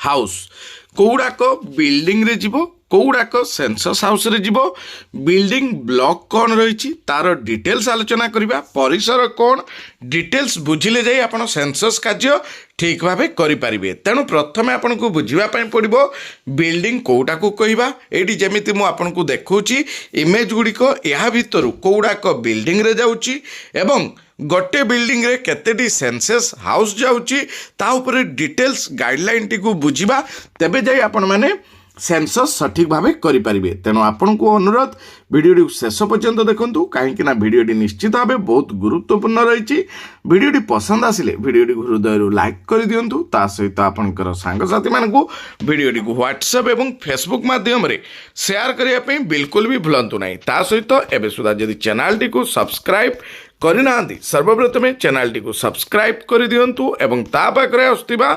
House कौड़ाक building रे जीवो कौड़ाक census house रे जीवो बिल्डिंग ब्लॉक कौन रही तार डिटेल्स आलोचना करबा परिसर कौन डिटेल्स बुझिले जाई आपण सेंसस कार्य ठीक भावे करि परिबे। तेणु प्रथमे आपन को बुझिबा पय पड़िबो बिल्डिंग कोउटा को कहबा एडी जेमिति मु आपन को देखौची इमेज गुडी को या भितरु कोउडाक बिल्डिंग रे जाउची एवं गोटे बिल्डिंग रे केतेटी सेंसस हाउस जाउची ता ऊपर डिटेल्स गाइडलाइन टी को बुझिबा तबे जाई आपण माने सेंसस सठिक भावे करि परिबे। तेणु आपन को अनुरोध वीडियो शेष पर्यंत देखंतु कहीं वीडियो निश्चित भाव बहुत गुरुत्वपूर्ण रही। वीडियो पसंद आसिले वीडियो हृदय लाइक कर दिंतु ता सहित आपंकर सांगसाथी मानू वीडियो को व्हाट्सएप एवं फेसबुक माध्यम रे शेयर करने बिल्कुल भी भूलु ना। ता सहित एवं सुधा जदि चैनल टी को सब्सक्राइब करना सर्वप्रथमे चैनल टी को सब्सक्राइब कर दिंतु एवं ता पाखरे आसुथिबा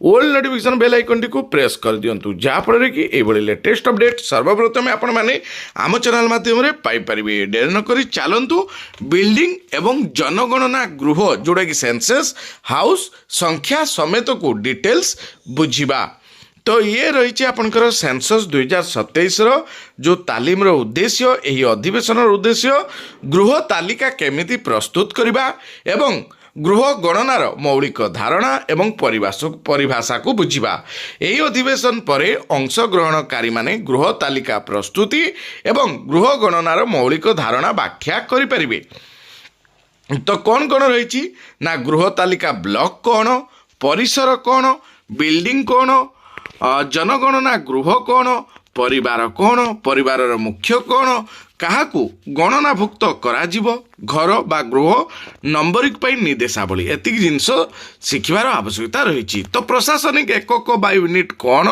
ऑल नोटिफिकेशन बेल आइकन टी को प्रेस कर दिंतु जहाँफल कि ये लेटेस्ट अपडेट सर्वप्रथमे आपण माने आम चैनल माध्यम रे पाई परिबे। डेर न करी चलंतु बिल्डिंग एवं जनगणना गृह जोड़ा कि सेंसस हाउस संख्या समेत को डिटेल्स बुझिबा। तो ये रही आपनकर सेंसस 2027 जो तालीम उद्देश्य यही अधिवेशन उद्देश्य गृह तालिका केमिति प्रस्तुत करबा एवं गृह गणनार मौलिक धारणा एवं परिभाषा को बुझिबा। यही अधिवेशन परे अंशग्रहणकारी माने गृह तालिका प्रस्तुति एवं गृह गणनार मौलिक धारणा व्याख्या करि परिबे। तो कौन कौन रही ना गृह तालिका ब्लॉक कौन परिसर कौन बिल्डिंग कौन जनगणना गृह कौन परिवार कौन परिवार मुख्य कौन काहाकू गणनाभुक्त कराजिबो घर बा गृह नंबरिंग पर निर्देशावली एतिक जिनस शिखिबार आवश्यकता रही। तो प्रशासनिक एकक बा यूनिट कौन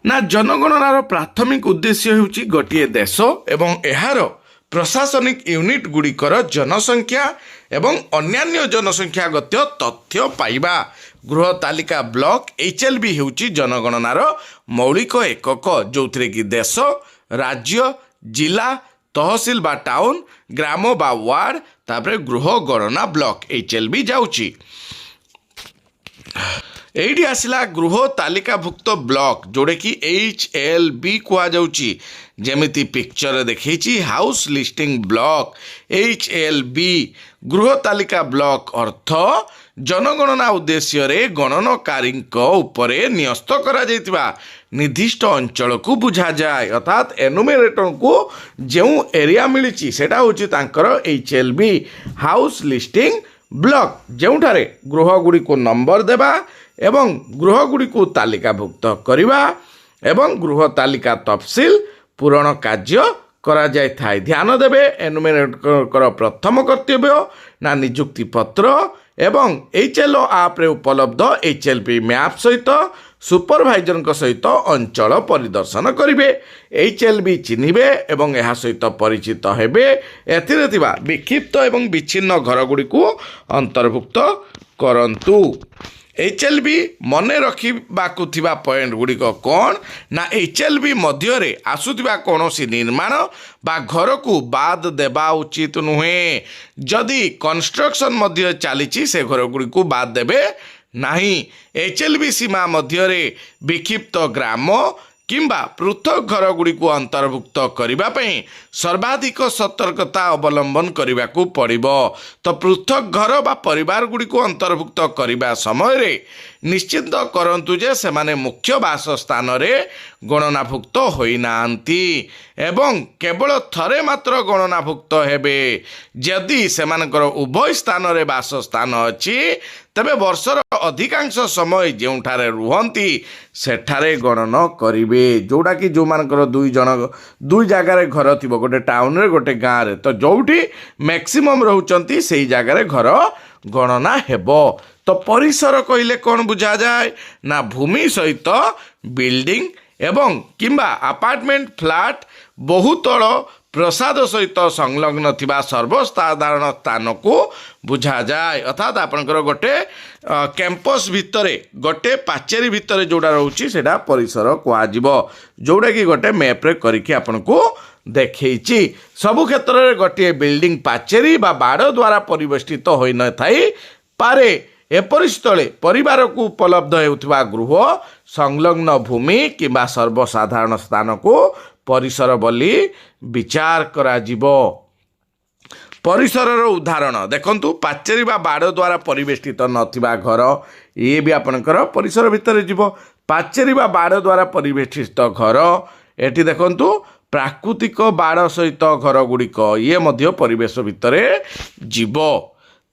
ना जनगणनार प्राथमिक उद्देश्य होउची गोटिए देश एवं एहार प्रशासनिक यूनिट गुड़िकर जनसंख्या एवं अन्यान्य जनसंख्यागत तथ्य पाइबा। गृह तालिका ब्लॉक HLB होउची जनगणनार मौलिक एकक जो कि देश राज्य जिला तहसील बा टाउन ग्राम बा वार्ड तापरे गृह गणना ब्लॉक HLB जाउची। एठी आसिला गृह तालिकाभुक्त ब्लॉक जोड़े कि HLB कुआ जाउची जेमिति पिक्चर देखी हाउस लिस्टिंग ब्लॉक HLB गृह तालिका ब्लॉक अर्थ जनगणना उद्देश्य रे गणनकारी उपरे न्यस्त करा जायतिबा निर्दिष्ट अंचल को बुझा जाए अर्थात एनुमेरेटर को जो एरिया मिली सेटा होची तांकर HLB हाउस लिस्टिंग ब्लॉक जोठारे गृह गुड़ी को नंबर देबा एवं गृह गुड़ी को तालिकाभुक्त करवा एवं गृह तालिका तफसिल पूरण कार्य करा जाय थाए। ध्यान देबे एनुमेरेटर प्रथम कर्तव्य ना नियुक्ति पत्र एवं HLO आप रे उपलब्ध HLP मैप सहित सुपरवाइजर सहित अंचल परिदर्शन करिवे HLB चिन्हिबे एवं यह सहित परिचित हेबे एथिरे थिबा विक्षिप्त एवं विच्छिन्न घर गुड़ी को अंतर्भुक्त करंतु। HLB मने रखिबाकु थिबा पॉइंट गुड़ी को कौन ना HLB मध्य रे आसुथिबा कोनोसी निर्माण बा घर को बाद देबा उचित नुहे। जदि कंस्ट्रक्शन मध्य चलीची से घर गुड़ी को बाद देबे नहीं। HLB सीमा मध्य रे विक्षिप्त ग्राम किंबा पृथक घर गुड़ी को अंतर्भुक्त करने सर्वाधिक सतर्कता अवलंबन करने को पड़िबो। तो पृथक घर बा परिवार गुड़ी को अंतर्भुक्त करने समय रे निश्चित करंतु जे सेमाने मुख्य बासस्थान रे गणनाभुक्त होई नांती एवं केवल थरे मात्र गणनाभुक्त हेबे। जदि सेमानकर उभय स्थान रे बासस्थान अछि तबे वर्षर अधिकांश समय जोठारे रुहंती सेठारे गणन करिवे। जोड़ा कि जो मानकर दुई जगार घर थिबो गोटे टाउन रे गोटे गाँव रे तो जोठी मैक्सिमम रहउचंती सेही जगार घर गणना हेबो। तो परिसर कहले कौन बुझा जाए ना भूमि सहित बिल्डिंग एवं किंबा अपार्टमेंट फ्लैट बहुतल प्रसाद सहित संलग्न थिबा सर्वसाधारण स्थान को बुझा जाए। अर्थात आपनकर गोटे कैंपस भितरे गोटे पाचेरी भितरे जोड़ा रहउची सेटा परिसर कुआजिबो जोड़ा कि गोटे मैप रे करिकि आपनको देखैछि। सबु क्षेत्र रे गोटे बिल्डिंग पाचेरी बा बाड़ द्वारा परिवेष्टित होई न थाई पारे एपरि स्थले परिवार को उपलब्ध हेउथिबा गृह संलग्न भूमि किंबा सर्वसाधारण स्थान को परिसर बोली विचार करा जिवो। परिसरर उदाहरण देखंतु पाचेरी बा बाड़ द्वारा परिवेष्टित नथिबा घर ये भी आपनकर परिसर भितर जीव। पाचेरी बा बाड़ द्वारा परिवेष्टित घर एठी देखंतु प्राकृतिक बाड़ सहित घर गुड़िक ये मध्य परिवेश भितर जीव।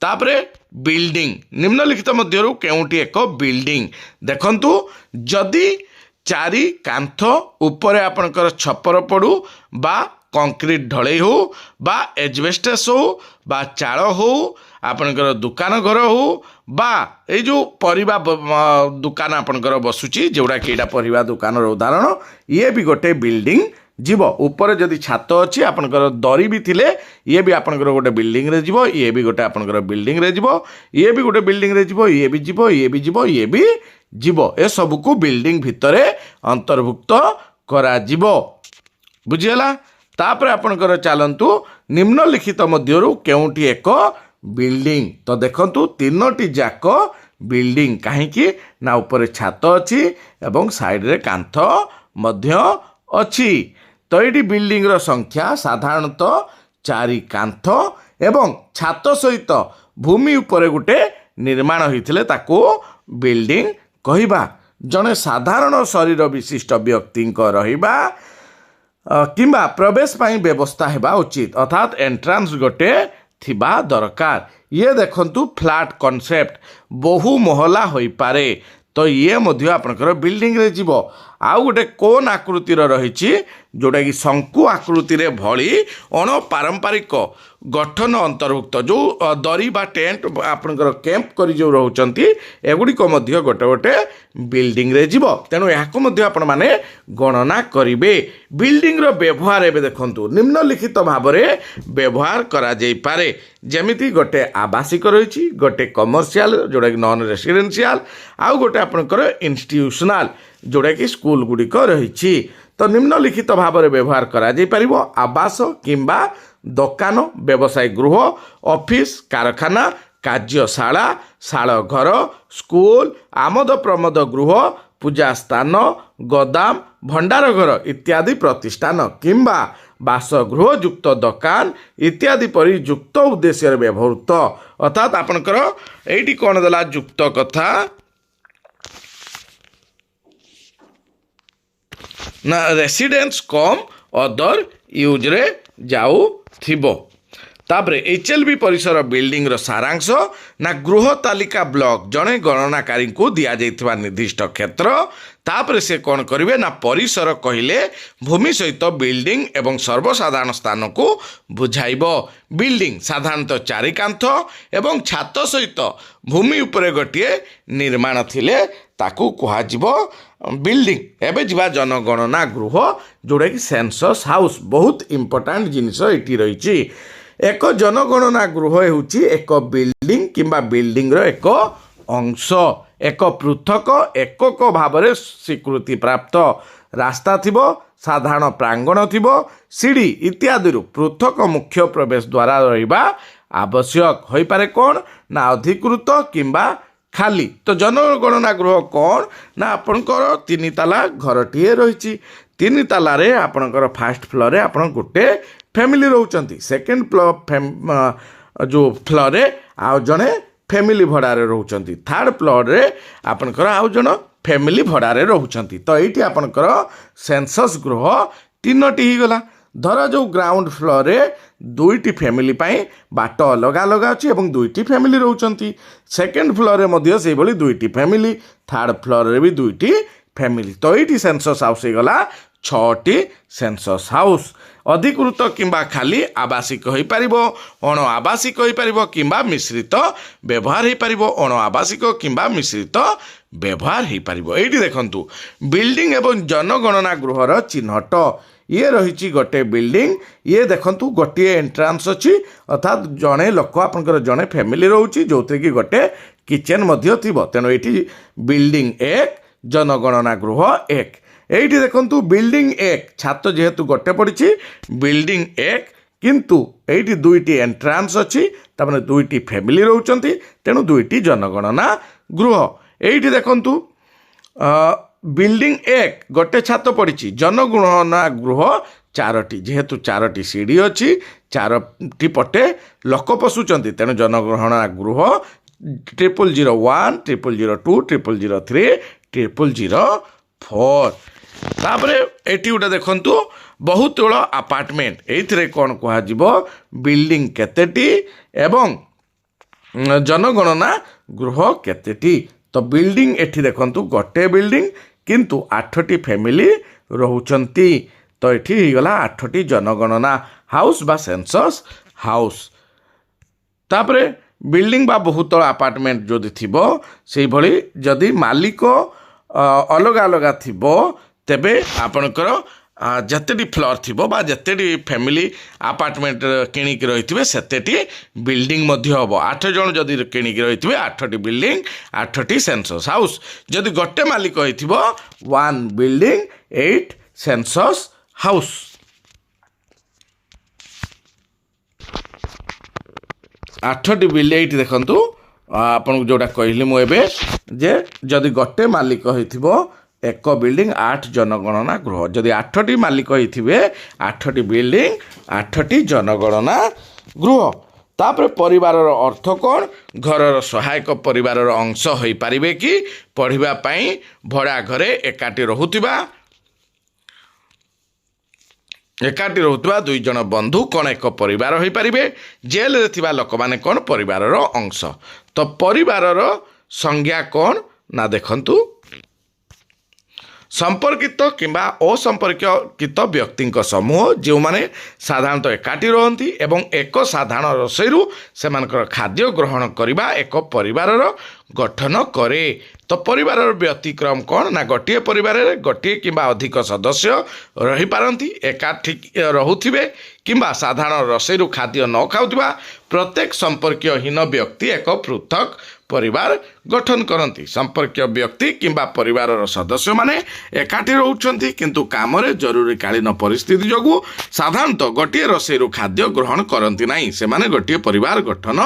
तापरे बिल्डिंग निम्नलिखित मध्यरु केउंटी एक बिल्डिंग देखंतु जदि चारि कांथ उपरे आपनकर छपर पड़ू बा कंक्रीट ढलई हो बा एजबेस्टस हो बा चाल हो आपनकर दुकान घर हो बा ए जो परिबा दुकान आपनकर बसुची जोड़ा कि एटा परिबा दुकान उदाहरण ये भी गोटे बिल्डिंग जीव। ऊपर जदि छात अच्छी आपनकर दरी भी थिले ये भी आपनकर गोटे बिल्डिंग रे जीव। ये भी गोटे आपनकर बिल्डिंग रे जीव। ये भी गोटे बिल्डिंग रे जीव। ये भी जीव। ये भी जीव। ये भी जीव। ए सब को बिल्डिंग भितरे अंतर्भुक्त करा जीव। बुझियला। तापर आपनकर चलंतु निम्नलिखित मध्यरु केउंटी एक बिल्डिंग तो देखंतु तीनोटी जाक बिल्डिंग काहेकि ना ऊपर छात अच्छी एवं साइड रे कांथ मध्य अच्छी। तो ये बिल्डिंग रो संख्या साधारणतः चारि कांथ एवं छात सहित भूमि उपरे गुटे निर्माण होइथिले ताको बिल्डिंग कहिबा। जने साधारण शरीर विशिष्ट व्यक्ति रहिबा किंबा प्रवेश पाई व्यवस्था हेबा उचित अर्थात एंट्रांस गोटे थिबा दरकार। ये देखंतु फ्लैट कॉन्सेप्ट बहु महला होई पारे तो ये मध्य आपनकर बिल्डिंग रे जीव। आउ गोटे कोन आकृतिर रहिछि जोटा कि शंकु आकृति रे भली अण पारंपरिक गठन अंतर्भुक्त जो दरी बा टेंट आपनकर कैंप करी जो रहउचंती एगुडी को मध्य गोटे गोटे बिल्डिंग रे जीव। तेणु याको मध्य आपण माने गणना करिवे। बिल्डिंग रो व्यवहार एबे देखंतु निम्नलिखित भाबरे व्यवहार करा जाई पारे जेमिति गोटे आवासिक रहिछि गोटे कमर्शियल जोटा कि नॉन रेसिडेंशियल आउ गोटे आपनकर इंस्टीट्यूशनल जोटा कि स्कूल गुड़िक रही। तो निम्नलिखित भाव में व्यवहार करा जाई परिबो आवास किंबा दुकान व्यवसाय गृह ऑफिस कारखाना कार्यशाला शाल घर स्कूल आमद प्रमोद गृह पूजा स्थान गोदाम भंडार घर इत्यादि प्रतिष्ठान किंबा बासगृह युक्त दुकान इत्यादि परि युक्त उद्देश्य व्यवहृत अर्थात आपनकर एठी कोन देला युक्त कथा ना रेसिडेंस कम अदर यूज रे जाऊ थिबो। तापरे एचएलबी परिसर बिल्डिंग रो सारांश ना गृह तालिका ब्लॉक जने गणनाकारी को दिया जाइथिबा निर्दिष्ट क्षेत्र तापरे से कौन करिवे ना परिसर कहिले भूमि सहित बिल्डिंग एवं सर्वसाधारण स्थान को बुझाइबो। बिल्डिंग साधारणतः चारि कांथ एवं छात सहित भूमि उपरे गोटिए निर्माण थिले ताकू कुहाजिबो बिल्डिंग। एबे जिबा जनगणना गृह जोड़ा कि सेंसस हाउस बहुत इंपोर्टेंट जिनिस एटी रहिछि। एक जनगणना गृह हेउछि एक बिल्डिंग किंबा बिल्डिंग रो एक अंश एक पृथक एकक भाव स्वीकृति प्राप्त रास्ता थिबो साधारण प्रांगण थिबो सीढ़ी इत्यादि पृथक मुख्य प्रवेश द्वारा रहिबा आवश्यक होई पारे कोन ना अधिकृत किंबा खाली। तो जनगणना गृह कौन ना आपनकर 3 ताला घरटीए रही 3 तालारे आपनकर फास्ट फ्लोर रे आपन गोटे फैमिली रहउचंती सेकंड फ्लोर जो फ्लोर रे आ जने फैमिली भड़ारे रहउचंती थर्ड फ्लोर रे आपनकर आ जन फैमिली भड़ारे रहउचंती। तो एठी आपनकर सेंसस गृह 3टी ही गला। धर जो ग्राउंड फ्लोर रे 2टी फैमिली पाई बाट अलग अलग अच्छी एवं 2टी फैमिली रहउचंती सेकंड फ्लोर रे मध्य से भली 2टी फैमिली थर्ड फ्लोर रे भी 2टी फैमिली। तो एटी सेंसस हाउस हे गला 6टी सेंसस हाउस। अधिकृत किंबा खाली आवासिक होई परिबो अण आवासिक होई परिबो किंबा मिश्रित व्यवहार होई परिबो अण आवासिक किंबा मिश्रित व्यवहार होई परिबो। एटी देखंतु बिल्डिंग एवं जनगणना गृहर चिन्हट ये रही गोटे बिल्डिंग ये देखंतु गोटे एंट्रांस अच्छी अर्थात जड़े लोक आपनकर जड़े फैमिली रोची जो कि गोटे किचेन मध्य थिबो। तेणु ये बिल्डिंग 1 जनगणना गृह 1 एठी देखंतु बिल्डिंग 1 छात जेहेतु गोटे पड़ी बिल्डिंग 1 किंतु एठी दुईटी एंट्रांस अच्छी तार दुईटी फैमिली रोचंती तेणु दुईटी जनगणना गृह एठी देखंतु बिल्डिंग एक गोटे छात पड़ी जनगणना गृह चारोटी जेहेतु चारोटी सीढ़ी अच्छी चारोटी पटे लोक पशुचंती तेणु जनगणना गृह 0001 0002 0003 0004 तापरे एटी गोटे देखंतु बहुतल अपार्टमेंट एथिरे कौन कह बिल्डिंग केतेटी एवं जनगणना गृह केतेटी तो बिल्डिंग एठी देखंतु गोटे बिल्डिंग किंतु 8टी फैमिली रहउचंती तो एठी ही गला 8टी जनगणना हाउस बा सेंसस हाउस तापरे बिल्डिंग बा बहुतल अपार्टमेंट जदि थिबो सेही भली जदि मालिक अलग अलग थिबो तेबे आपनकर जतेटी फ्लोर थिबो बा जतेटी फैमिली अपार्टमेंट किणिक रही सेतेटी बिल्डिंग मध्य हम 8 जन जदि किणिक रही 8टी बिल्डिंग 8टी सेंसस हाउस जदि गोटे मालिक होइथिबो 1 बिल्डिंग 8 सेंसस हाउस। आठटी बिल्डिंग देखंतु आपन जोड़ा कहली मु एबे जे जदि गोटे मालिक होइथिबो एक बिल्डिंग 8 जनगणना गृह जदि 8टी मालिक होइथिबे 8टी बिल्डिंग 8टी जनगणना गृह तापर परिवार अर्थ कौन घर सहायक परिवार अंश हो पारे कि पढ़िबा पई भड़ा घरे एकाटी रहुतबा 2 जन बंधु कौन एक परिवार हो पारे जेल रे थिबा लोक माने कौन परिवार अंश तो परिवार संज्ञा कौन ना देखंतु संपर्कित किंबा असंपर्कित व्यक्ति समूह जो माने साधारणतः एकाठी रहती एवं एक साधारण रोषेरु सेमानकर खाद्य ग्रहण करने एक परिवार गठन करे तो परिवार व्यतिक्रम कौन ना गोटे परिवार गोटे किंबा अधिक सदस्य रही पारती एकाठी रहुथिबे किंबा साधारण रोषेरु खाद्य न खाउथिबा प्रत्येक संपर्कहीन व्यक्ति एक पृथक परिवार गठन करती संपर्कीय व्यक्ति किंबा परिवार सदस्य माने एकाठी रहउछंती किंतु काम रे जरूरीकालीन परिस्थिति जोगु साधारणतः गोटे रोषेरु खाद्य ग्रहण करती नहीं से माने गोटे परिवार गठन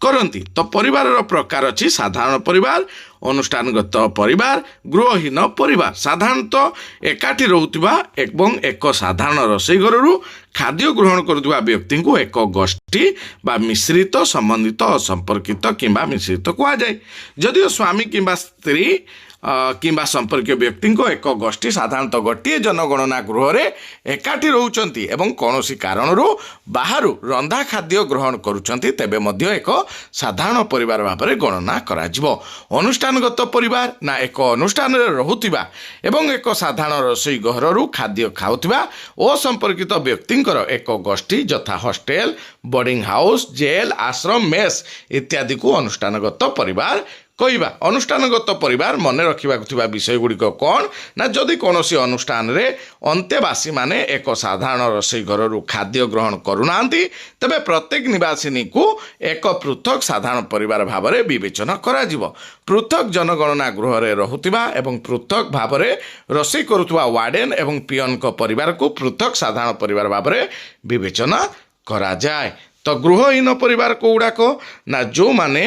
करती तो परिवार प्रकार अच्छी साधारण परिवार अनुष्ठानगत परिवार गृहहीन परिवार साधारणतः एकाठी रहुथिबा एवं एक साधारण रोषेई घररू खाद्य ग्रहण करुवा व्यक्ति को एक गोष्ठी बा मिश्रित संबंधित असंपर्कित किंबा मिश्रित कह जाए जदिओ स्वामी किंबा स्त्री किंबा संपर्कीय व्यक्ति को एक गोष्ठी साधारणतः गोटे जनगणना गृह रे एकाठी रहउचंती एवं कौनसी कारणरू बाहरु रंधा खाद्य ग्रहण करुचंती तेबे मध्य एक साधारण परिवार भाबरे गणना कराजिबो अनुष्ठानगत परिवार ना एक अनुष्ठान रे रहुतिबा एवं एक साधारण रोषेई घररू खाद्य खाउतिबा असंपर्कित व्यक्तिंकर एक गोष्ठी यथा हॉस्टेल बोर्डिंग हाउस जेल आश्रम मेस इत्यादि को अनुष्ठानगत परिवार कहवा अनुष्ठानगत परिवार मन रखा विषय गुड़िक कौन ना जदि कौन अनुष्ठान रे अंतेवासी माने एक साधारण रोषेई घररू खाद्य ग्रहण करूना तेबे प्रत्येक निवासिनी को एक पृथक साधारण परिवार भाव में विवेचना करा पृथक जनगणना गृह रे रहुतिबा एवं पृथक भाव में रोषेई करुवा वार्डेन एवं पियन को परिवार को पृथक साधारण परिवार भाव में विवेचना करा जाए तो गृहहीन परिवार को गुड़ाक ना जो माने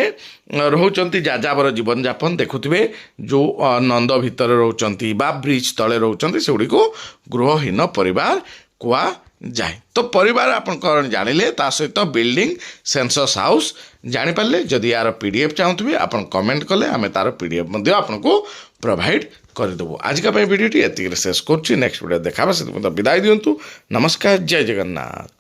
रोचंती जाजाबर जीवन यापन देखुथिबे जो नंद भितर रोचंती बा ब्रिज तले रोचंती से गुड़ी को गृहहीन परिवार कुआ जाए तो परिवार आपन जानिले ता सहित बिल्डिंग सेंसस हाउस जानि पारले जदि यार पीडीएफ चाहूथबे आपन कमेंट कले आमे तार पीडीएफ मध्ये आपनको प्रोवाइड कर देबो। आज का वीडियो एतिक शेष करछि नेक्स्ट वीडियो देखाबा से विदाई दियंतु। नमस्कार, जय जगन्नाथ।